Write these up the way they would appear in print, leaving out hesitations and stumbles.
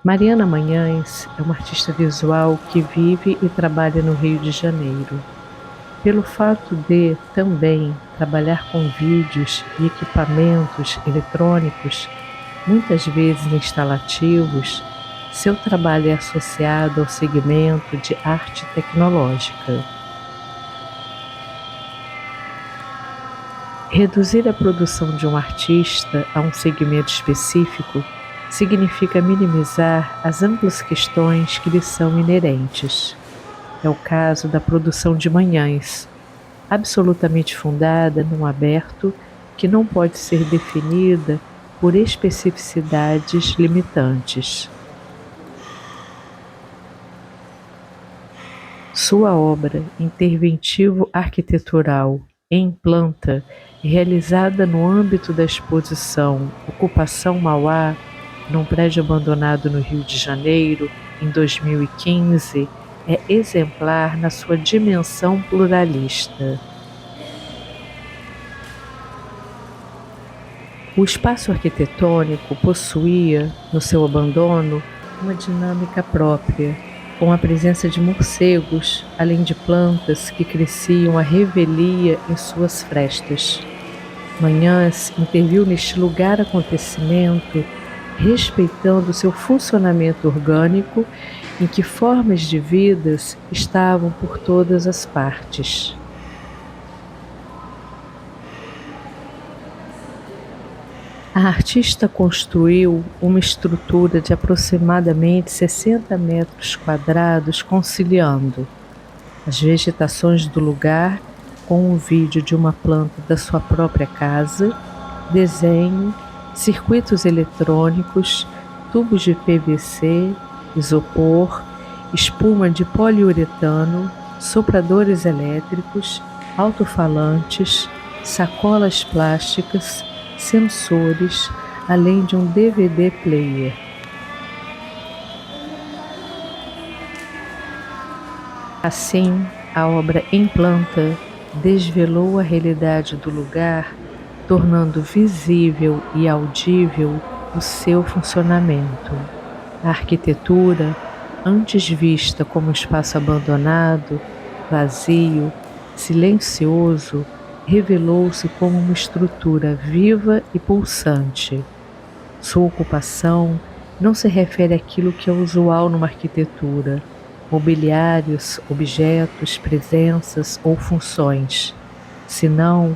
Mariana Manhães é uma artista visual que vive e trabalha no Rio de Janeiro. Pelo fato de também trabalhar com vídeos e equipamentos eletrônicos, muitas vezes instalativos, seu trabalho é associado ao segmento de arte tecnológica. Reduzir a produção de um artista a um segmento específico significa minimizar as amplas questões que lhe são inerentes. É o caso da produção de Manhães, absolutamente fundada num aberto que não pode ser definida por especificidades limitantes. Sua obra interventivo arquitetural em planta, realizada no âmbito da exposição Ocupação Mauá, num prédio abandonado no Rio de Janeiro, em 2015, é exemplar na sua dimensão pluralista. O espaço arquitetônico possuía, no seu abandono, uma dinâmica própria, com a presença de morcegos, além de plantas que cresciam à revelia em suas frestas. Manhãs interviu neste lugar-acontecimento, respeitando seu funcionamento orgânico, em que formas de vidas estavam por todas as partes. A artista construiu uma estrutura de aproximadamente 60 metros quadrados, conciliando as vegetações do lugar com o vídeo de uma planta da sua própria casa, desenho, circuitos eletrônicos, tubos de PVC, isopor, espuma de poliuretano, sopradores elétricos, alto-falantes, sacolas plásticas, sensores, além de um DVD player. Assim, a obra em planta desvelou a realidade do lugar, tornando visível e audível o seu funcionamento. A arquitetura, antes vista como espaço abandonado, vazio, silencioso, revelou-se como uma estrutura viva e pulsante. Sua ocupação não se refere àquilo que é usual numa arquitetura, mobiliários, objetos, presenças ou funções, senão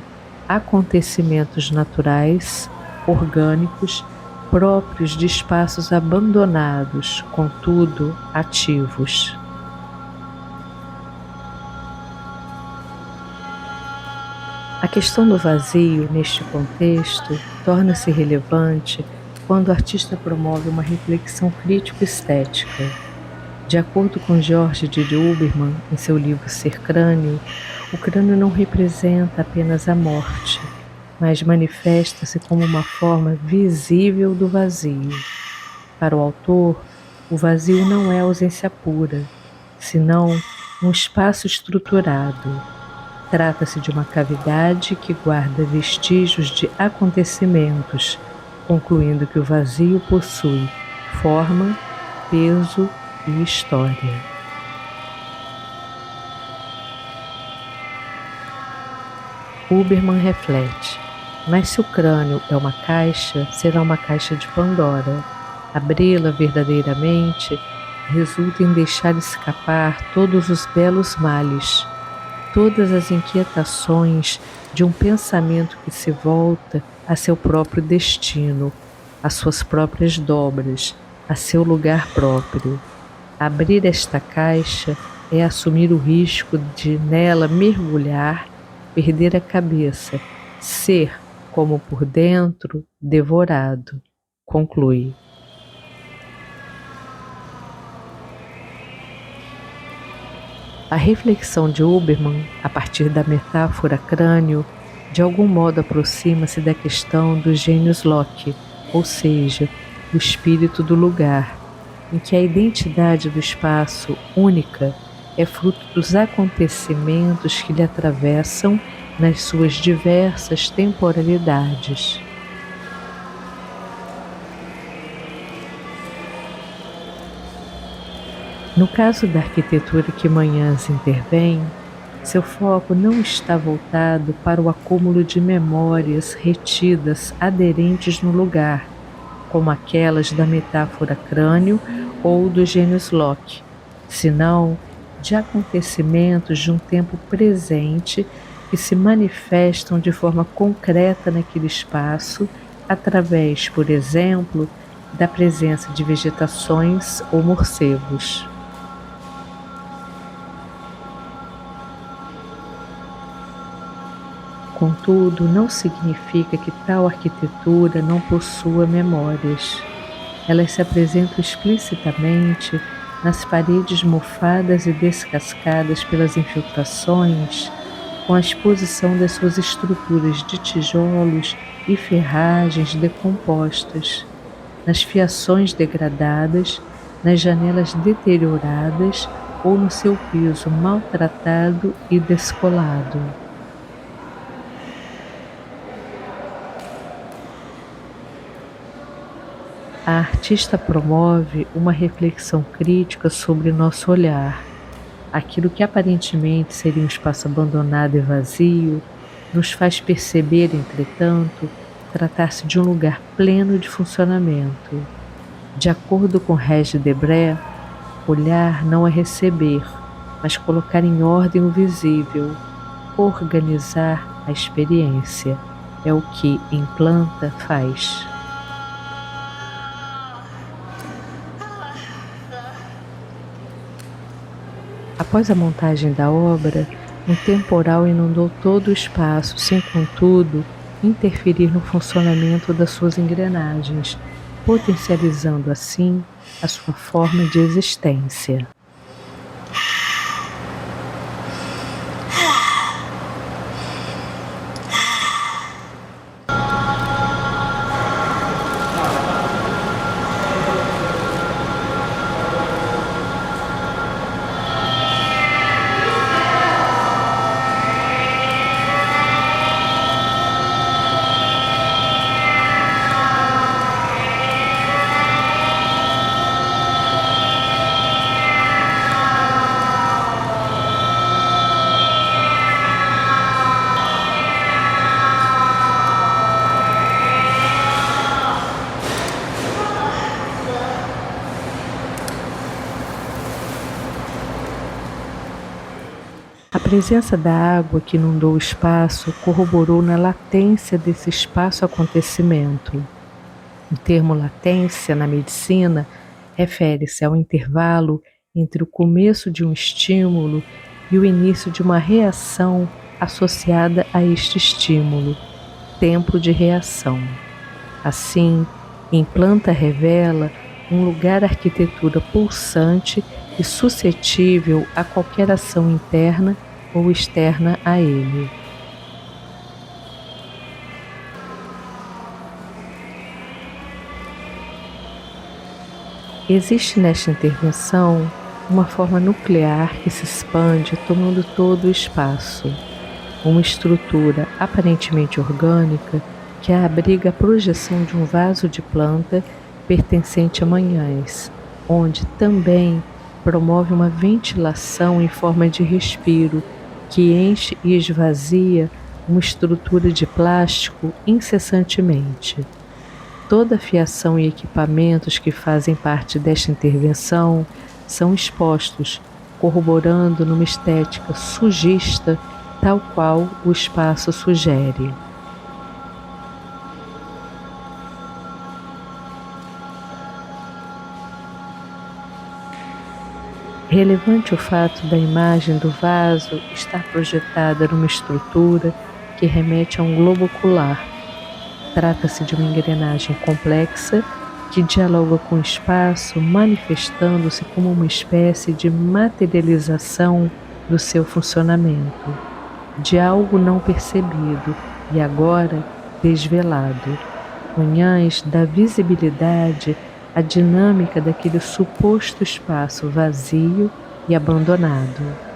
acontecimentos naturais, orgânicos, próprios de espaços abandonados, contudo ativos. A questão do vazio, neste contexto, torna-se relevante quando o artista promove uma reflexão crítico-estética. De acordo com George de Huberman, em seu livro Ser Crânio, o crânio não representa apenas a morte, mas manifesta-se como uma forma visível do vazio. Para o autor, o vazio não é ausência pura, senão um espaço estruturado. Trata-se de uma cavidade que guarda vestígios de acontecimentos, concluindo que o vazio possui forma, peso e história. Huberman reflete: mas se o crânio é uma caixa, será uma caixa de Pandora. Abri-la verdadeiramente resulta em deixar escapar todos os belos males, todas as inquietações de um pensamento que se volta a seu próprio destino, às suas próprias dobras, a seu lugar próprio. Abrir esta caixa é assumir o risco de nela mergulhar, perder a cabeça, ser, como por dentro, devorado. Conclui. A reflexão de Huberman, a partir da metáfora crânio, de algum modo aproxima-se da questão do genius loci, ou seja, do espírito do lugar, em que a identidade do espaço única é fruto dos acontecimentos que lhe atravessam nas suas diversas temporalidades. No caso da arquitetura que Manhãs intervém, seu foco não está voltado para o acúmulo de memórias retidas aderentes no lugar, como aquelas da metáfora crânio ou do gênios Locke, senão de acontecimentos de um tempo presente que se manifestam de forma concreta naquele espaço, através, por exemplo, da presença de vegetações ou morcegos. Contudo, não significa que tal arquitetura não possua memórias. Elas se apresentam explicitamente nas paredes mofadas e descascadas pelas infiltrações, com a exposição das suas estruturas de tijolos e ferragens decompostas, nas fiações degradadas, nas janelas deterioradas ou no seu piso maltratado e descolado. A artista promove uma reflexão crítica sobre nosso olhar. Aquilo que aparentemente seria um espaço abandonado e vazio, nos faz perceber, entretanto, tratar-se de um lugar pleno de funcionamento. De acordo com Regis Debray, olhar não é receber, mas colocar em ordem o visível, organizar a experiência. É o que em planta faz. Após a montagem da obra, um temporal inundou todo o espaço, sem, contudo, interferir no funcionamento das suas engrenagens, potencializando assim a sua forma de existência. A presença da água que inundou o espaço corroborou na latência desse espaço-acontecimento. O termo latência na medicina refere-se ao intervalo entre o começo de um estímulo e o início de uma reação associada a este estímulo, tempo de reação. Assim, em planta revela um lugar arquitetura pulsante e suscetível a qualquer ação interna ou externa a ele. Existe nesta intervenção uma forma nuclear que se expande tomando todo o espaço, uma estrutura aparentemente orgânica que abriga a projeção de um vaso de planta pertencente a Manhãs, onde também promove uma ventilação em forma de respiro que enche e esvazia uma estrutura de plástico incessantemente. Toda a fiação e equipamentos que fazem parte desta intervenção são expostos, corroborando numa estética sujista, tal qual o espaço sugere. Relevante o fato da imagem do vaso estar projetada numa estrutura que remete a um globo ocular. Trata-se de uma engrenagem complexa que dialoga com o espaço, manifestando-se como uma espécie de materialização do seu funcionamento, de algo não percebido e agora desvelado. Manhãs dá visibilidade à dinâmica daquele suposto espaço vazio e abandonado.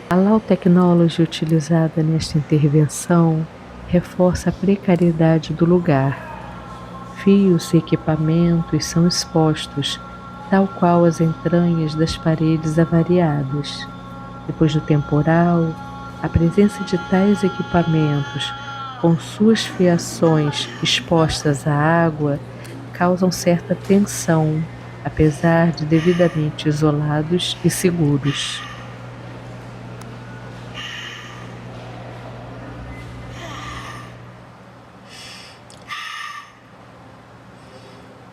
A low technology utilizada nesta intervenção reforça a precariedade do lugar. Fios e equipamentos são expostos, tal qual as entranhas das paredes avariadas. Depois do temporal, a presença de tais equipamentos, com suas fiações expostas à água, causam certa tensão, apesar de devidamente isolados e seguros.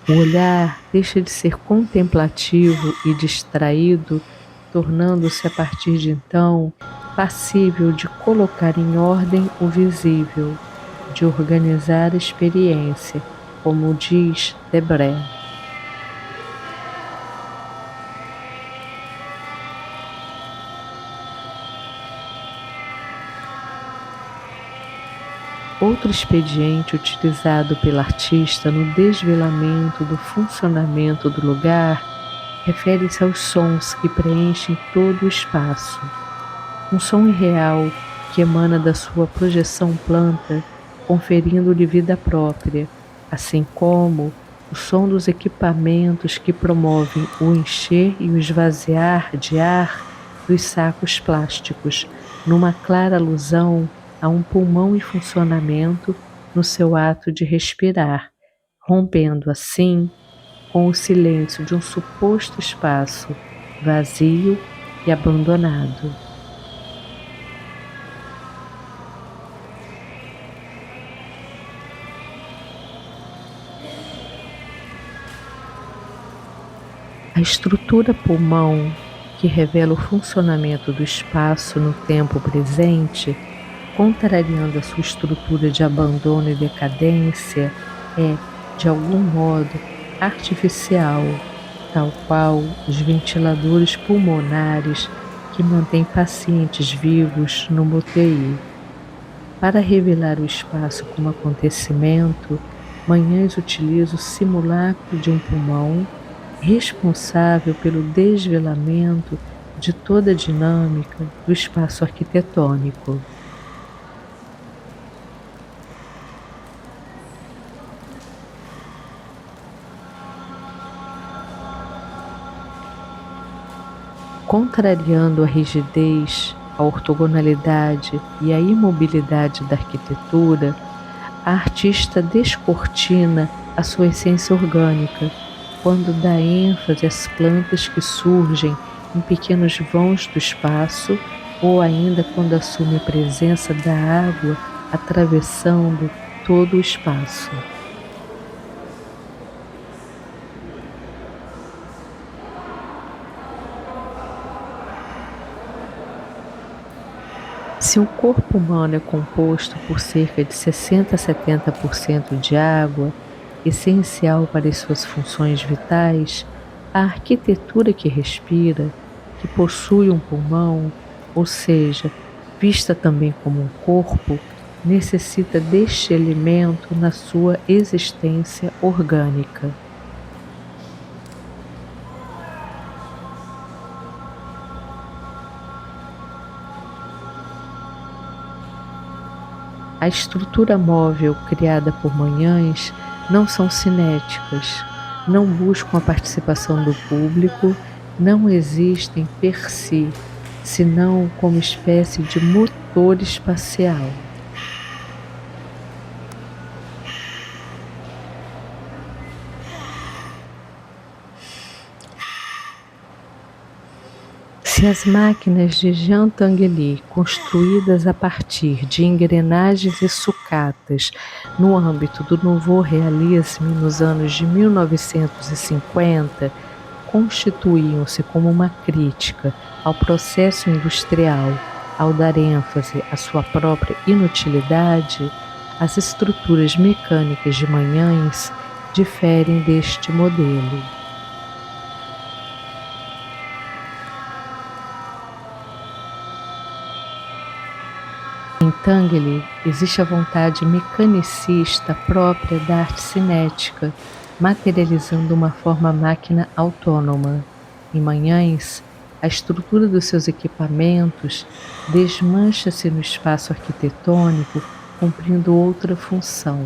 O olhar deixa de ser contemplativo e distraído, tornando-se a partir de então passível de colocar em ordem o visível, de organizar a experiência, como diz Debré. Outro expediente utilizado pela artista no desvelamento do funcionamento do lugar refere-se aos sons que preenchem todo o espaço. Um som irreal que emana da sua projeção planta, conferindo-lhe vida própria, assim como o som dos equipamentos que promovem o encher e o esvaziar de ar dos sacos plásticos, numa clara alusão a um pulmão em funcionamento no seu ato de respirar, rompendo assim com o silêncio de um suposto espaço vazio e abandonado. A estrutura pulmão, que revela o funcionamento do espaço no tempo presente, contrariando a sua estrutura de abandono e decadência, é, de algum modo, artificial, tal qual os ventiladores pulmonares que mantêm pacientes vivos no UTI. Para revelar o espaço como acontecimento, Manhães utiliza o simulacro de um pulmão responsável pelo desvelamento de toda a dinâmica do espaço arquitetônico. Contrariando a rigidez, a ortogonalidade e a imobilidade da arquitetura, a artista descortina a sua essência orgânica, quando dá ênfase às plantas que surgem em pequenos vãos do espaço, ou ainda quando assume a presença da água atravessando todo o espaço. Se o corpo humano é composto por cerca de 60 a 70% de água, essencial para as suas funções vitais, a arquitetura que respira, que possui um pulmão, ou seja, vista também como um corpo, necessita deste elemento na sua existência orgânica. A estrutura móvel criada por Manhães não são cinéticas, não buscam a participação do público, não existem per si, senão como espécie de motor espacial. Se as máquinas de Jean Tinguely, construídas a partir de engrenagens e sucatas no âmbito do Nouveau Realisme nos anos de 1950, constituíam-se como uma crítica ao processo industrial, ao dar ênfase à sua própria inutilidade, as estruturas mecânicas de Manhães diferem deste modelo. Em Tinguely existe a vontade mecanicista própria da arte cinética, materializando uma forma máquina autônoma. Em Manhães, A estrutura dos seus equipamentos desmancha-se no espaço arquitetônico, cumprindo outra função.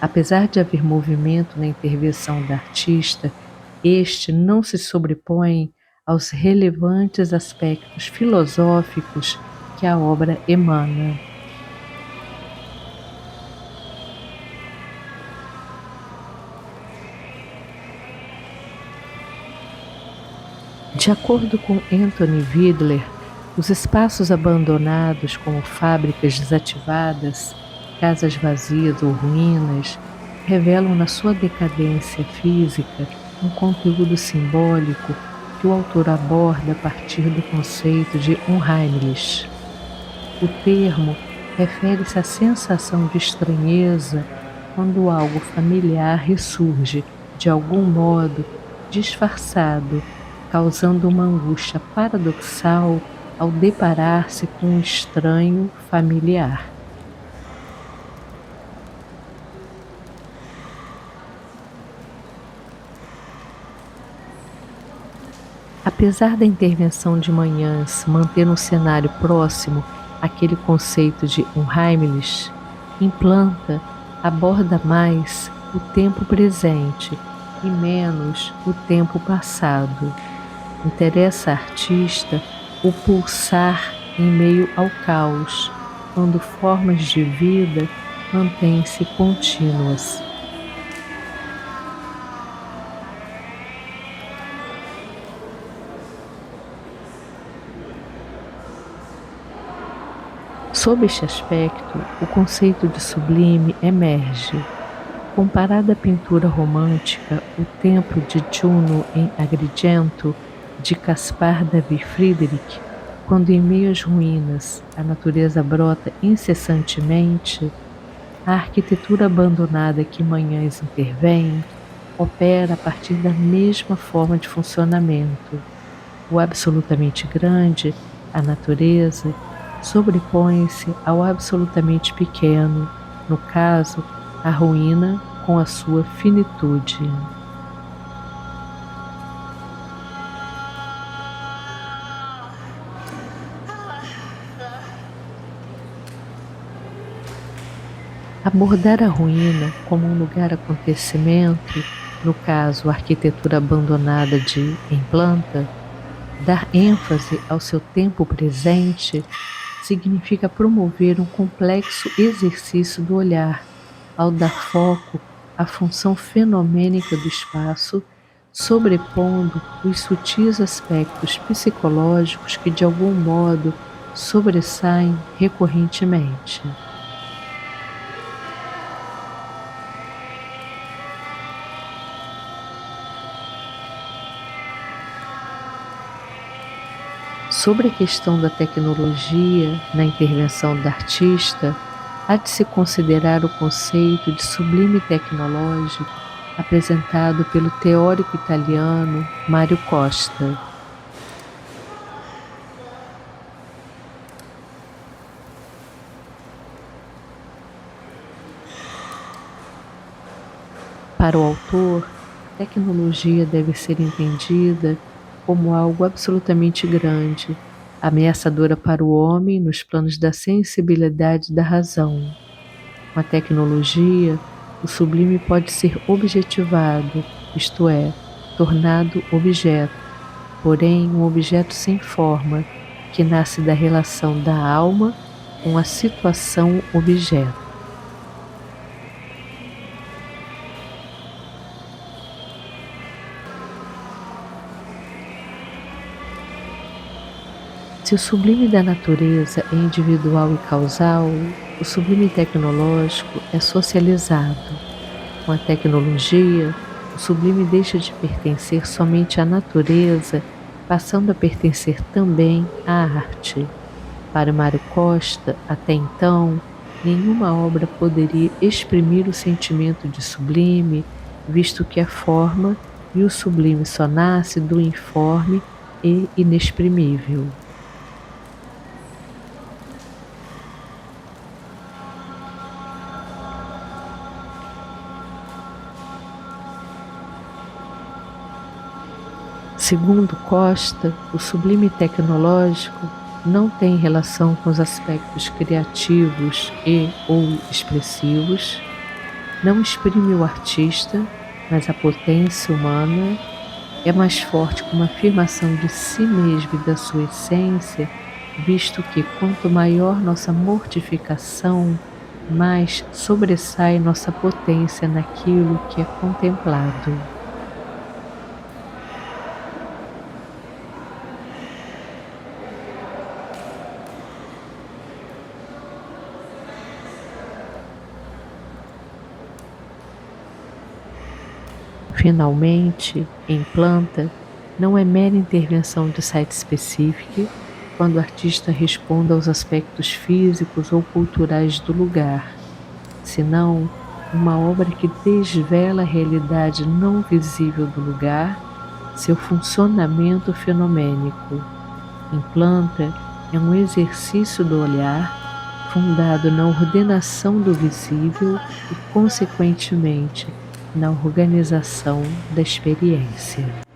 Apesar de haver movimento na intervenção da artista, este não se sobrepõe aos relevantes aspectos filosóficos que a obra emana. De acordo com Anthony Vidler, os espaços abandonados, como fábricas desativadas, casas vazias ou ruínas, revelam na sua decadência física um conteúdo simbólico que o autor aborda a partir do conceito de Unheimlich. O termo refere-se à sensação de estranheza quando algo familiar ressurge, de algum modo, disfarçado, causando uma angústia paradoxal ao deparar-se com um estranho familiar. Apesar da intervenção de Manhãs manter um cenário próximo àquele conceito de Unheimlich, implanta, aborda mais o tempo presente e menos o tempo passado. Interessa a artista o pulsar em meio ao caos, quando formas de vida mantêm-se contínuas. Sob este aspecto, o conceito de sublime emerge. Comparado à pintura romântica O Templo de Juno em Agrigento, de Caspar David Friedrich, quando em meio às ruínas a natureza brota incessantemente, a arquitetura abandonada que Manhães intervém opera a partir da mesma forma de funcionamento. O absolutamente grande, a natureza, sobrepõe-se ao absolutamente pequeno, no caso, a ruína com a sua finitude. Abordar a ruína como um lugar acontecimento, no caso, a arquitetura abandonada de Em Planta, dar ênfase ao seu tempo presente significa promover um complexo exercício do olhar, ao dar foco à função fenomênica do espaço, sobrepondo os sutis aspectos psicológicos que de algum modo sobressaem recorrentemente. Sobre a questão da tecnologia na intervenção da artista, há de se considerar o conceito de sublime tecnológico apresentado pelo teórico italiano Mário Costa. Para o autor, a tecnologia deve ser entendida como algo absolutamente grande, ameaçadora para o homem nos planos da sensibilidade e da razão. Com a tecnologia, o sublime pode ser objetivado, isto é, tornado objeto, porém um objeto sem forma, que nasce da relação da alma com a situação objeto. Se o sublime da natureza é individual e causal, o sublime tecnológico é socializado. Com a tecnologia, o sublime deixa de pertencer somente à natureza, passando a pertencer também à arte. Para Mário Costa, até então, nenhuma obra poderia exprimir o sentimento de sublime, visto que a forma e o sublime só nasce do informe e inexprimível. Segundo Costa, o sublime tecnológico não tem relação com os aspectos criativos e ou expressivos, não exprime o artista, mas a potência humana é mais forte que uma afirmação de si mesmo e da sua essência, visto que quanto maior nossa mortificação, mais sobressai nossa potência naquilo que é contemplado. Finalmente, em planta, não é mera intervenção de site específico quando o artista responde aos aspectos físicos ou culturais do lugar, senão uma obra que desvela a realidade não visível do lugar, seu funcionamento fenomênico. Em planta, é um exercício do olhar fundado na ordenação do visível e, consequentemente, na organização da experiência.